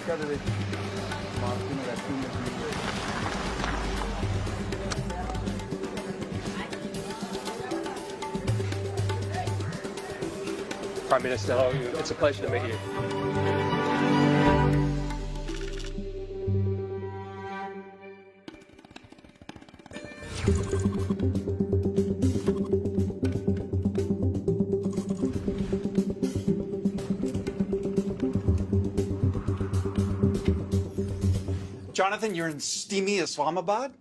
Prime Minister, how are you? It's a pleasure to meet you. Jonathan, you're in steamy Islamabad.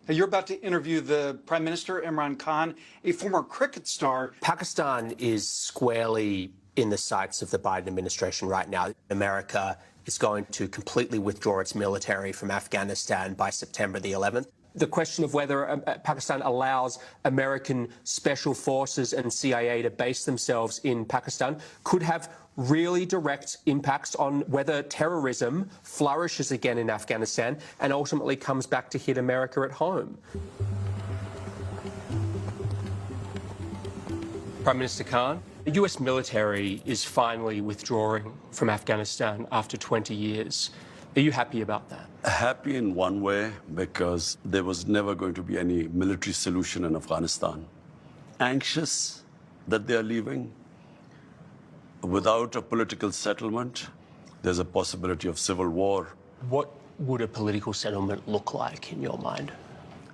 You're about to interview the Prime Minister, Imran Khan, a former cricket star. Pakistan is squarely in the sights of the Biden administration right now. America is going to completely withdraw its military from Afghanistan by September the 11th. The question of whether Pakistan allows American special forces and CIA to base themselves in Pakistan could have really direct impacts on whether terrorism flourishes again in Afghanistan and ultimately comes back to hit America at home. Prime Minister Khan, the US military is finally withdrawing from Afghanistan after 20 years. Are you happy about that? Happy in one way, because there was never going to be any military solution in Afghanistan. Anxious that they are leaving. Without a political settlement, there's a possibility of civil war. What would a political settlement look like in your mind?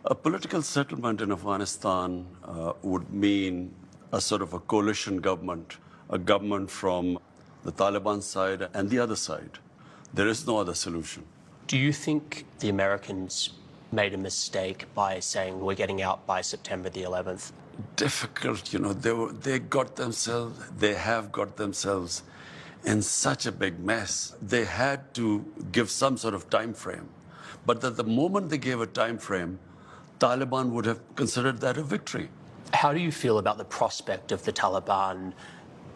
A political settlement in Afghanistan would mean a sort of a coalition government, a government from the Taliban side and the other side. There is no other solution. Do you think the Americans made a mistake by saying we're getting out by September the 11th? Difficult, you know, they have got themselves in such a big mess. They had to give some sort of time frame. But at the moment they gave a time frame, Taliban would have considered that a victory. How do you feel about the prospect of the Taliban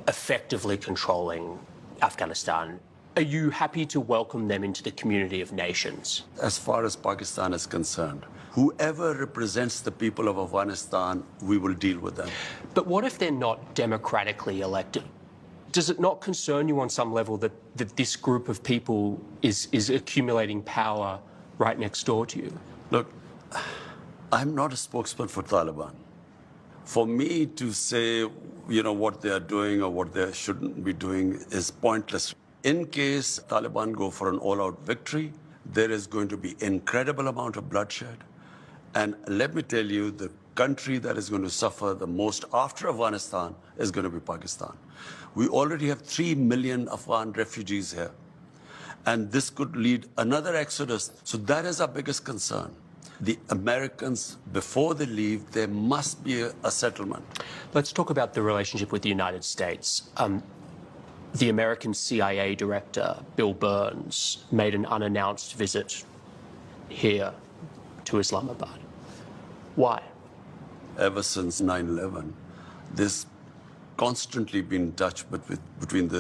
effectively controlling Afghanistan? Are you happy to welcome them into the community of nations? As far as Pakistan is concerned, whoever represents the people of Afghanistan, we will deal with them. But what if they're not democratically elected? Does it not concern you on some level that this group of people is accumulating power right next door to you? Look, I'm not a spokesman for Taliban. For me to say, you know, what they are doing or what they shouldn't be doing is pointless. In case Taliban go for an all-out victory, there is going to be incredible amount of bloodshed. And let me tell you, the country that is going to suffer the most after Afghanistan is going to be Pakistan. We already have 3 million Afghan refugees here. And this could lead another exodus. So that is our biggest concern. The Americans, before they leave, there must be a settlement. Let's talk about the relationship with the United States. The American CIA director, Bill Burns, made an unannounced visit here to Islamabad. Why? Ever since 9/11, there's constantly been touch between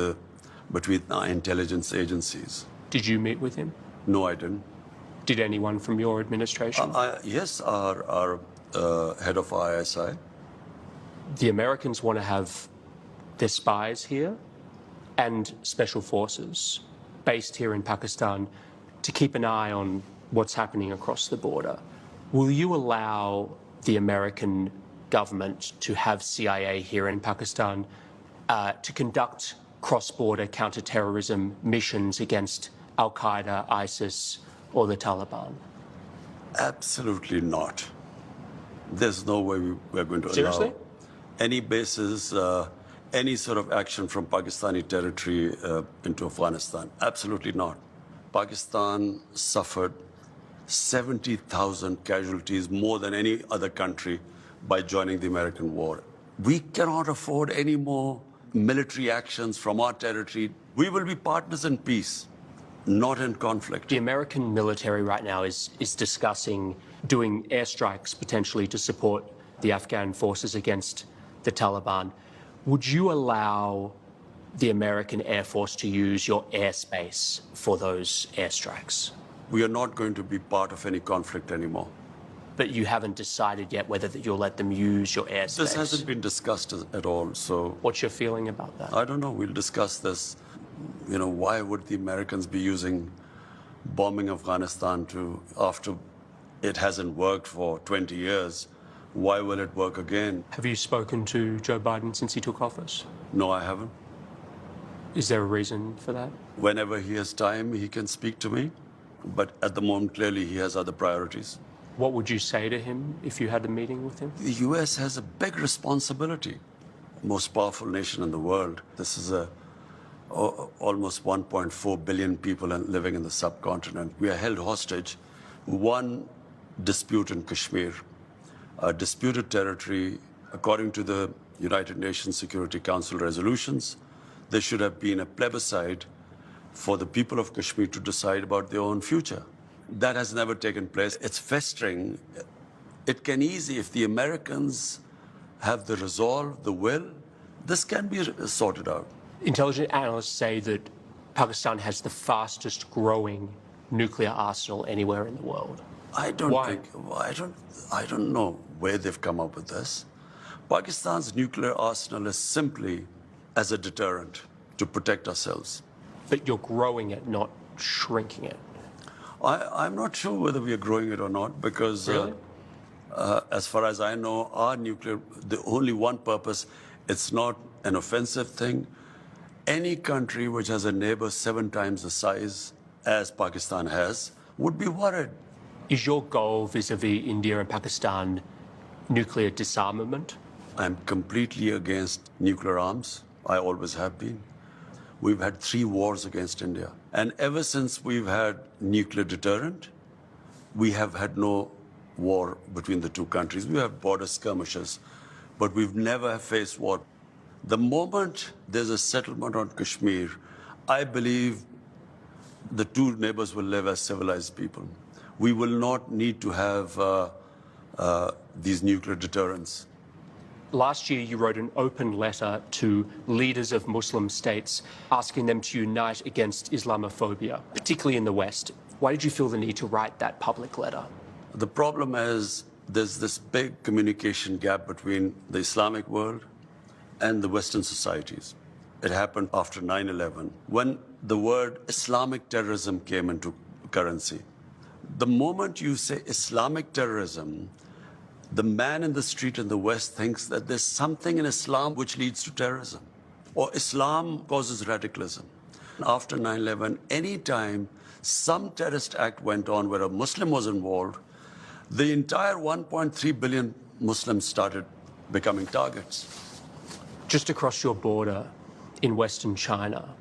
our intelligence agencies. Did you meet with him? No, I didn't. Did anyone from your administration? Yes, our head of ISI. The Americans want to have their spies here and special forces based here in Pakistan to keep an eye on what's happening across the border. Will you allow the American government to have CIA here in Pakistan to conduct cross-border counter-terrorism missions against Al-Qaeda, ISIS, or the Taliban? Absolutely not. There's no way we're going to Seriously? allow any bases, any sort of action from Pakistani territory into Afghanistan. Absolutely not. Pakistan suffered 70,000 casualties, more than any other country, by joining the American war. We cannot afford any more military actions from our territory. We will be partners in peace, not in conflict. The American military right now is discussing doing airstrikes potentially to support the Afghan forces against the Taliban. Would you allow the American Air Force to use your airspace for those airstrikes? We are not going to be part of any conflict anymore. But you haven't decided yet whether you'll let them use your airspace. This hasn't been discussed at all, so... What's your feeling about that? I don't know. We'll discuss this. You know, why would the Americans be using bombing Afghanistan to after it hasn't worked for 20 years, why will it work again? Have you spoken to Joe Biden since he took office? No, I haven't. Is there a reason for that? Whenever he has time, he can speak to me. But at the moment, clearly, he has other priorities. What would you say to him if you had a meeting with him? The US has a big responsibility. Most powerful nation in the world. This is almost 1.4 billion people living in the subcontinent. We are held hostage. One dispute in Kashmir, a disputed territory, according to the United Nations Security Council resolutions, there should have been a plebiscite for the people of Kashmir to decide about their own future. That has never taken place. It's festering. It can easily, if the Americans have the resolve, the will, this can be sorted out. Intelligence analysts say that Pakistan has the fastest growing nuclear arsenal anywhere in the world. I don't Why? think, I don't know where they've come up with this. Pakistan's nuclear arsenal is simply as a deterrent to protect ourselves. But you're growing it, not shrinking it. I'm not sure whether we are growing it or not because, Really? as far as I know, our nuclear, the only one purpose, it's not an offensive thing. Any country which has a neighbor 7 times the size as Pakistan has would be worried. Is your goal vis-a-vis India and Pakistan nuclear disarmament? I'm completely against nuclear arms. I always have been. We've had 3 wars against India. And ever since we've had nuclear deterrent, we have had no war between the 2 countries. We have border skirmishes, but we've never faced war. The moment there's a settlement on Kashmir, I believe the 2 neighbors will live as civilized people. We will not need to have these nuclear deterrents. Last year, you wrote an open letter to leaders of Muslim states asking them to unite against Islamophobia, particularly in the West. Why did you feel the need to write that public letter? The problem is there's this big communication gap between the Islamic world and the Western societies. It happened after 9/11, when the word Islamic terrorism came into currency. The moment you say Islamic terrorism, the man in the street in the West thinks that there's something in Islam which leads to terrorism, or Islam causes radicalism. After 9/11, any time some terrorist act went on where a Muslim was involved, the entire 1.3 billion Muslims started becoming targets. Just across your border in Western China,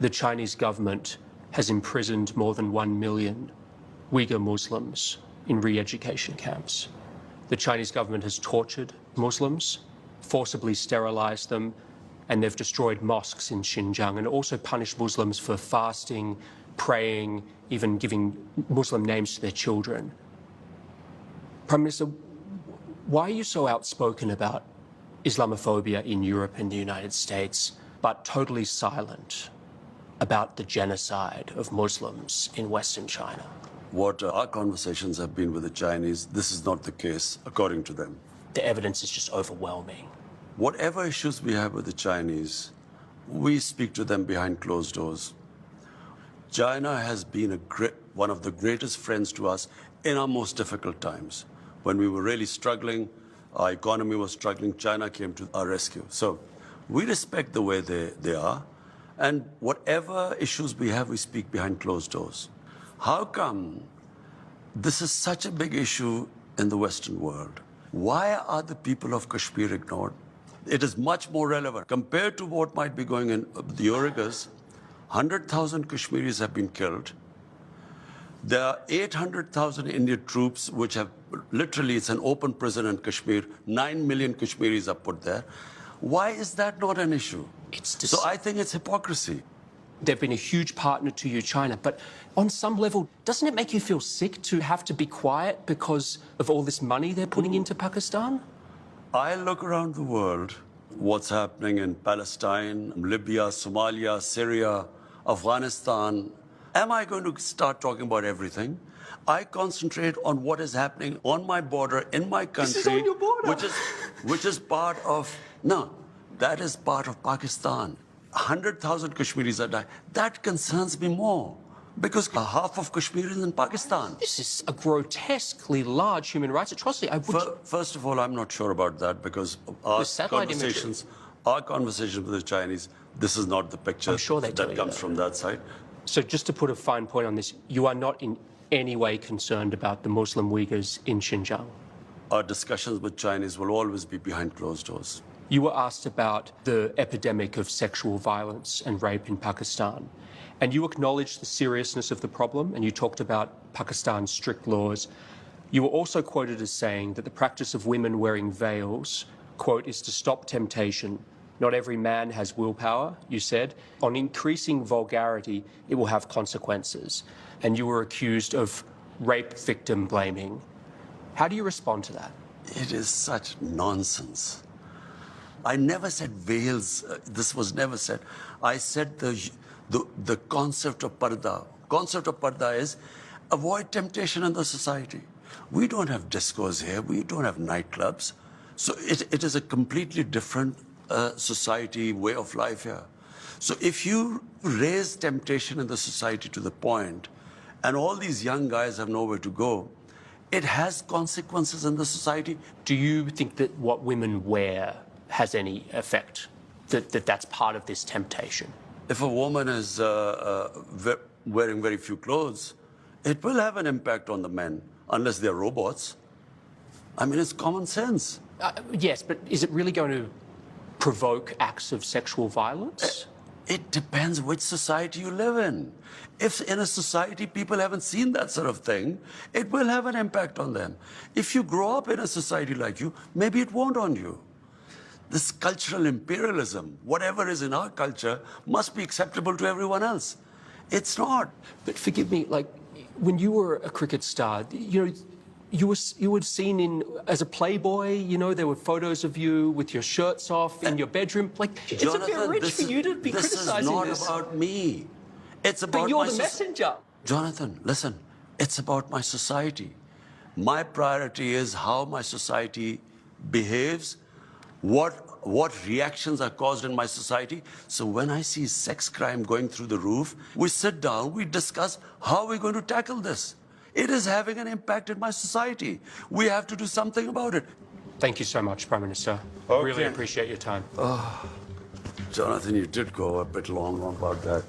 the Chinese government has imprisoned more than 1 million Uyghur Muslims in re-education camps. The Chinese government has tortured Muslims, forcibly sterilized them, and they've destroyed mosques in Xinjiang and also punished Muslims for fasting, praying, even giving Muslim names to their children. Prime Minister, why are you so outspoken about Islamophobia in Europe and the United States, but totally silent about the genocide of Muslims in Western China? What our conversations have been with the Chinese, this is not the case, according to them. The evidence is just overwhelming. Whatever issues we have with the Chinese, we speak to them behind closed doors. China has been one of the greatest friends to us in our most difficult times. When we were really struggling, our economy was struggling, China came to our rescue. So we respect the way they are, and whatever issues we have, we speak behind closed doors. How come this is such a big issue in the Western world? Why are the people of Kashmir ignored? It is much more relevant. Compared to what might be going in the Uyghurs, 100,000 Kashmiris have been killed. There are 800,000 Indian troops which have literally, it's an open prison in Kashmir. 9 million Kashmiris are put there. Why is that not an issue? So I think it's hypocrisy. They've been a huge partner to you, China, but on some level, doesn't it make you feel sick to have to be quiet because of all this money they're putting into Pakistan? I look around the world, what's happening in Palestine, Libya, Somalia, Syria, Afghanistan. Am I going to start talking about everything? I concentrate on what is happening on my border, in my country. This is on your border. Which is part of, no, that is part of Pakistan. 100,000 Kashmiris are dying. That concerns me more. Because half of Kashmir is in Pakistan. This is a grotesquely large human rights atrocity. First of all, I'm not sure about that because our satellite conversations with the Chinese, this is not the picture I'm sure they tell that you comes that. from that side. So just to put a fine point on this, you are not in any way concerned about the Muslim Uyghurs in Xinjiang? Our discussions with Chinese will always be behind closed doors. You were asked about the epidemic of sexual violence and rape in Pakistan, and you acknowledged the seriousness of the problem, and you talked about Pakistan's strict laws. You were also quoted as saying that the practice of women wearing veils, quote, is to stop temptation. Not every man has willpower, you said. On increasing vulgarity, it will have consequences. And you were accused of rape victim blaming. How do you respond to that? It is such nonsense. I never said veils. This was never said. I said the concept of parda. Concept of parda is avoid temptation in the society. We don't have discos here. We don't have nightclubs. So it is a completely different society, way of life here. So if you raise temptation in the society to the point, and all these young guys have nowhere to go, it has consequences in the society. Do you think that what women wear has any effect? That's part of this temptation? If a woman is wearing very few clothes, it will have an impact on the men, unless they're robots. I mean, it's common sense. Yes, but is it really going to provoke acts of sexual violence? It depends which society you live in. If in a society people haven't seen that sort of thing, it will have an impact on them. If you grow up in a society like you, maybe it won't on you. This cultural imperialism, whatever is in our culture, must be acceptable to everyone else. It's not. But forgive me, like, when you were a cricket star, you know, you were seen as a playboy, you know, there were photos of you with your shirts off in your bedroom. Like, Jonathan, it's a bit rich for you to be criticizing this. This is not about me. It's about but you're the messenger. Jonathan, listen, it's about my society. My priority is how my society behaves, what reactions are caused in my society. So when I see sex crime going through the roof, we sit down, we discuss how we're going to tackle this. It is having an impact in my society. We have to do something about it. Thank you so much, Prime Minister. Okay. Really appreciate your time. Jonathan, you did go a bit long about that.